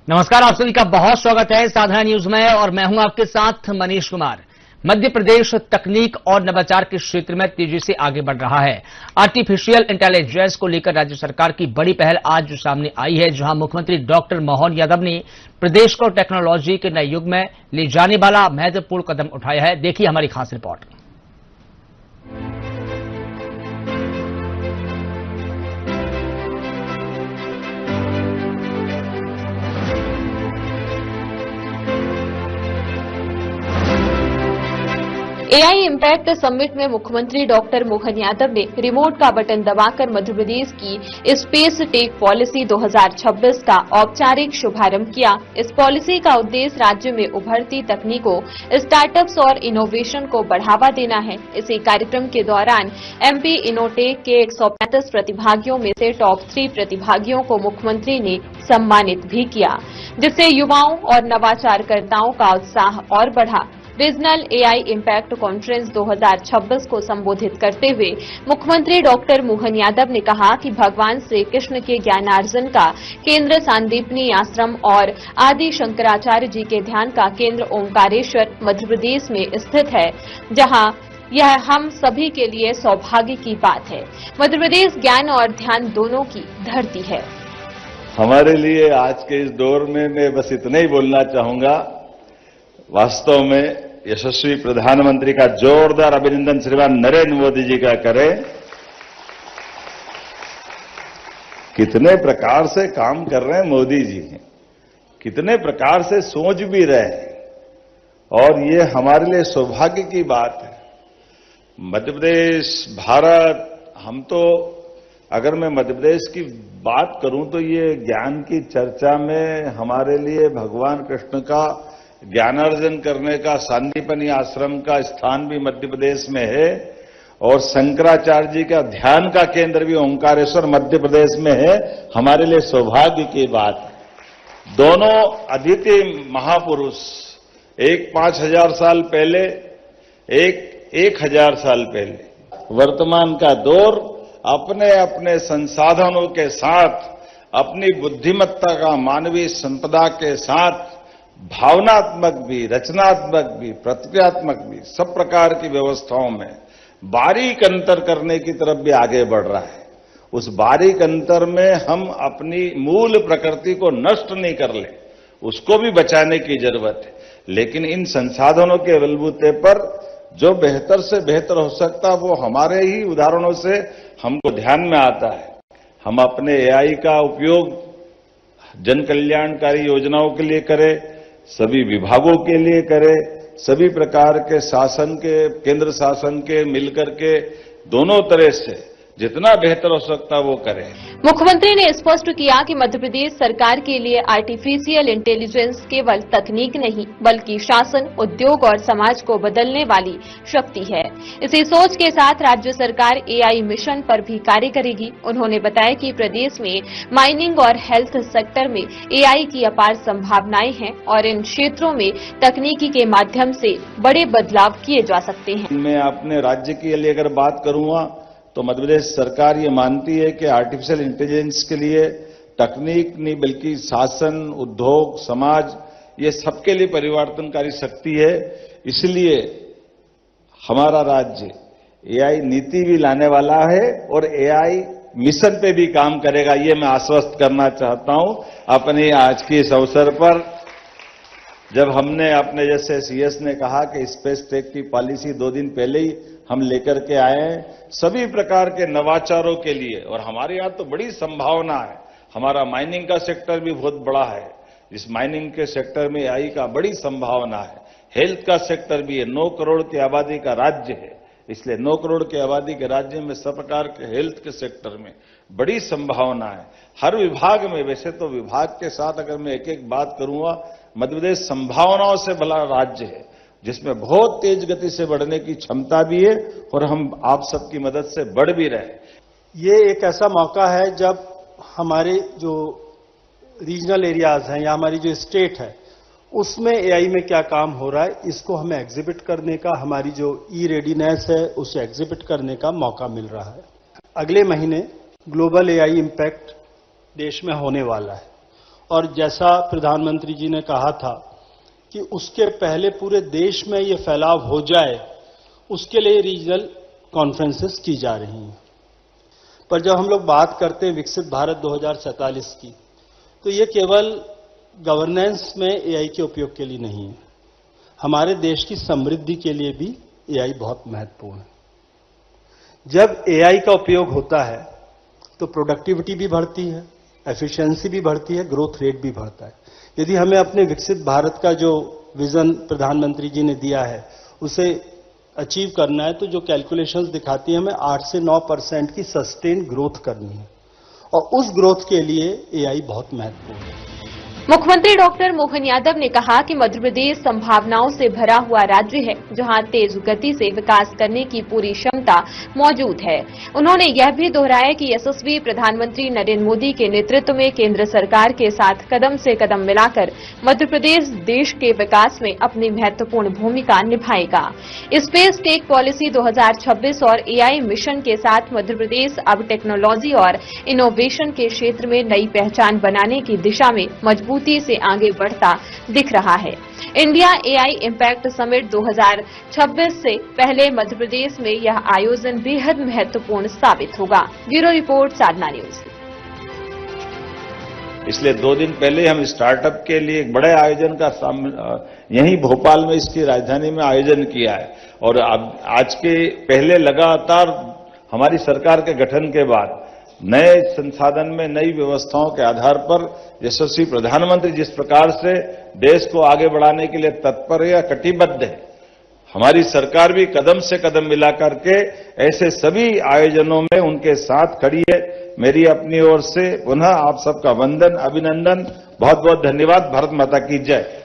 नमस्कार, आप सभी का बहुत स्वागत है साधना न्यूज में और मैं हूं आपके साथ मनीष कुमार। मध्य प्रदेश तकनीक और नवाचार के क्षेत्र में तेजी से आगे बढ़ रहा है। आर्टिफिशियल इंटेलिजेंस को लेकर राज्य सरकार की बड़ी पहल आज सामने आई है, जहां मुख्यमंत्री डॉक्टर मोहन यादव ने प्रदेश को टेक्नोलॉजी के नए युग में ले जाने वाला महत्वपूर्ण कदम उठाया है। देखिए हमारी खास रिपोर्ट। एआई इम्पैक्ट समिट में मुख्यमंत्री डॉक्टर मोहन यादव ने रिमोट का बटन दबाकर मध्य प्रदेश की स्पेस टेक पॉलिसी 2026 का औपचारिक शुभारंभ किया। इस पॉलिसी का उद्देश्य राज्य में उभरती तकनीकों, स्टार्टअप्स और इनोवेशन को बढ़ावा देना है। इसी कार्यक्रम के दौरान एमपी इनोटेक के 135 प्रतिभागियों में से टॉप 3 प्रतिभागियों को मुख्यमंत्री ने सम्मानित भी किया, जिससे युवाओं और नवाचारकर्ताओं का उत्साह और बढ़ा। रीजनल एआई इम्पैक्ट कॉन्फ्रेंस 2026 को संबोधित करते हुए मुख्यमंत्री डॉक्टर मोहन यादव ने कहा कि भगवान श्री कृष्ण के ज्ञानार्जन का केंद्र सांदीपनी आश्रम और आदि शंकराचार्य जी के ध्यान का केंद्र ओंकारेश्वर मध्य प्रदेश में स्थित है, जहां यह हम सभी के लिए सौभाग्य की बात है। मध्य प्रदेश ज्ञान और ध्यान दोनों की धरती है। हमारे लिए आज के इस दौर में मैं बस इतना ही बोलना चाहूंगा, वास्तव में यशस्वी प्रधानमंत्री का जोरदार अभिनंदन श्रीमान नरेंद्र मोदी जी का करें। कितने प्रकार से काम कर रहे हैं मोदी जी, कितने प्रकार से सोच भी रहे हैं और ये हमारे लिए सौभाग्य की बात है। मध्य प्रदेश, भारत, हम तो अगर मैं मध्य प्रदेश की बात करूं तो ये ज्ञान की चर्चा में हमारे लिए भगवान कृष्ण का ज्ञानार्जन करने का सांदीपनी आश्रम का स्थान भी मध्य प्रदेश में है और शंकराचार्य जी का ध्यान का केंद्र भी ओंकारेश्वर मध्य प्रदेश में है। हमारे लिए सौभाग्य की बात है। दोनों अद्वितीय महापुरुष, एक 5000 साल पहले, एक 1000 साल पहले, वर्तमान का दौर अपने अपने संसाधनों के साथ, अपनी बुद्धिमत्ता का मानवीय संपदा के साथ, भावनात्मक भी, रचनात्मक भी, प्रतिक्रियात्मक भी, सब प्रकार की व्यवस्थाओं में बारीक अंतर करने की तरफ भी आगे बढ़ रहा है। उस बारीक अंतर में हम अपनी मूल प्रकृति को नष्ट नहीं कर ले, उसको भी बचाने की जरूरत है। लेकिन इन संसाधनों के बलबूते पर जो बेहतर से बेहतर हो सकता वो हमारे ही उदाहरणों से हमको ध्यान में आता है। हम अपने एआई का उपयोग जन कल्याणकारी योजनाओं के लिए करें, सभी विभागों के लिए करें, सभी प्रकार के शासन के, केंद्र शासन के मिलकर के दोनों तरह से जितना बेहतर हो सकता वो करें। मुख्यमंत्री ने स्पष्ट किया कि मध्य प्रदेश सरकार के लिए आर्टिफिशियल इंटेलिजेंस केवल तकनीक नहीं बल्कि शासन, उद्योग और समाज को बदलने वाली शक्ति है। इसी सोच के साथ राज्य सरकार एआई मिशन पर भी कार्य करेगी। उन्होंने बताया कि प्रदेश में माइनिंग और हेल्थ सेक्टर में एआई की अपार संभावनाएं हैं और इन क्षेत्रों में तकनीकी के माध्यम से बड़े बदलाव किए जा सकते हैं। मैं अपने राज्य के लिए अगर बात करूंगा तो मध्य प्रदेश सरकार ये मानती है कि आर्टिफिशियल इंटेलिजेंस के लिए तकनीक नहीं बल्कि शासन, उद्योग, समाज, ये सबके लिए परिवर्तनकारी शक्ति है। इसलिए हमारा राज्य एआई नीति भी लाने वाला है और एआई मिशन पे भी काम करेगा, ये मैं आश्वस्त करना चाहता हूं अपने आज के इस अवसर पर। जब हमने अपने जैसे सीएस ने कहा कि स्पेस टेक की पॉलिसी 2 दिन पहले ही हम लेकर के आए हैं सभी प्रकार के नवाचारों के लिए, और हमारे यहाँ तो बड़ी संभावना है। हमारा माइनिंग का सेक्टर भी बहुत बड़ा है, इस माइनिंग के सेक्टर में एआई का बड़ी संभावना है। हेल्थ का सेक्टर भी है, 9 करोड़ की आबादी का राज्य है, इसलिए 9 करोड़ की आबादी के राज्य में सब प्रकार के हेल्थ के सेक्टर में बड़ी संभावना है। हर विभाग में, वैसे तो विभाग के साथ अगर मैं एक एक बात करूंगा, मध्य प्रदेश संभावनाओं से भरा राज्य है जिसमें बहुत तेज गति से बढ़ने की क्षमता भी है और हम आप सबकी मदद से बढ़ भी रहे। ये एक ऐसा मौका है जब हमारे जो रीजनल एरियाज हैं या हमारी जो स्टेट है उसमें एआई में क्या काम हो रहा है, इसको हमें एग्जिबिट करने का, हमारी जो ई रेडीनेस है उसे एग्जिबिट करने का मौका मिल रहा है। अगले महीने ग्लोबल एआई इम्पैक्ट देश में होने वाला है और जैसा प्रधानमंत्री जी ने कहा था कि उसके पहले पूरे देश में ये फैलाव हो जाए, उसके लिए रीजनल कॉन्फ्रेंसेस की जा रही हैं। पर जब हम लोग बात करते हैं विकसित भारत 2047 की, तो ये केवल गवर्नेंस में एआई के उपयोग के लिए नहीं है, हमारे देश की समृद्धि के लिए भी एआई बहुत महत्वपूर्ण है। जब एआई का उपयोग होता है तो प्रोडक्टिविटी भी बढ़ती है, एफिशिएंसी भी बढ़ती है, ग्रोथ रेट भी बढ़ता है। यदि हमें अपने विकसित भारत का जो विजन प्रधानमंत्री जी ने दिया है उसे अचीव करना है, तो जो कैलकुलेशंस दिखाती है हमें 8 से 9% की सस्टेन ग्रोथ करनी है, और उस ग्रोथ के लिए एआई बहुत महत्वपूर्ण है। मुख्यमंत्री डॉक्टर मोहन यादव ने कहा कि मध्य प्रदेश संभावनाओं से भरा हुआ राज्य है, जहां तेज गति से विकास करने की पूरी क्षमता मौजूद है। उन्होंने यह भी दोहराया कि यशस्वी प्रधानमंत्री नरेंद्र मोदी के नेतृत्व में केंद्र सरकार के साथ कदम से कदम मिलाकर मध्य प्रदेश देश के विकास में अपनी महत्वपूर्ण भूमिका निभाएगा। स्पेस टेक पॉलिसी 2026 और एआई मिशन के साथ मध्य प्रदेश अब टेक्नोलॉजी और इनोवेशन के क्षेत्र में नई पहचान बनाने की दिशा में मजबूती से आगे बढ़ता दिख रहा है। इंडिया एआई इम्पैक्ट समिट 2026 से पहले मध्य प्रदेश में यह आयोजन बेहद महत्वपूर्ण साबित होगा। ब्यूरो रिपोर्ट, साधना न्यूज। इसलिए 2 दिन पहले हम स्टार्टअप के लिए एक बड़े आयोजन का यहीं भोपाल में इसकी राजधानी में आयोजन किया है, और अब आज के पहले लगातार हमारी सरकार के गठन के बाद नए संसाधन में नई व्यवस्थाओं के आधार पर यशस्वी प्रधानमंत्री जिस प्रकार से देश को आगे बढ़ाने के लिए तत्पर या कटिबद्ध है, हमारी सरकार भी कदम से कदम मिला करके ऐसे सभी आयोजनों में उनके साथ खड़ी है। मेरी अपनी ओर से पुनः आप सबका वंदन, अभिनंदन, बहुत बहुत धन्यवाद। भारत माता की जय।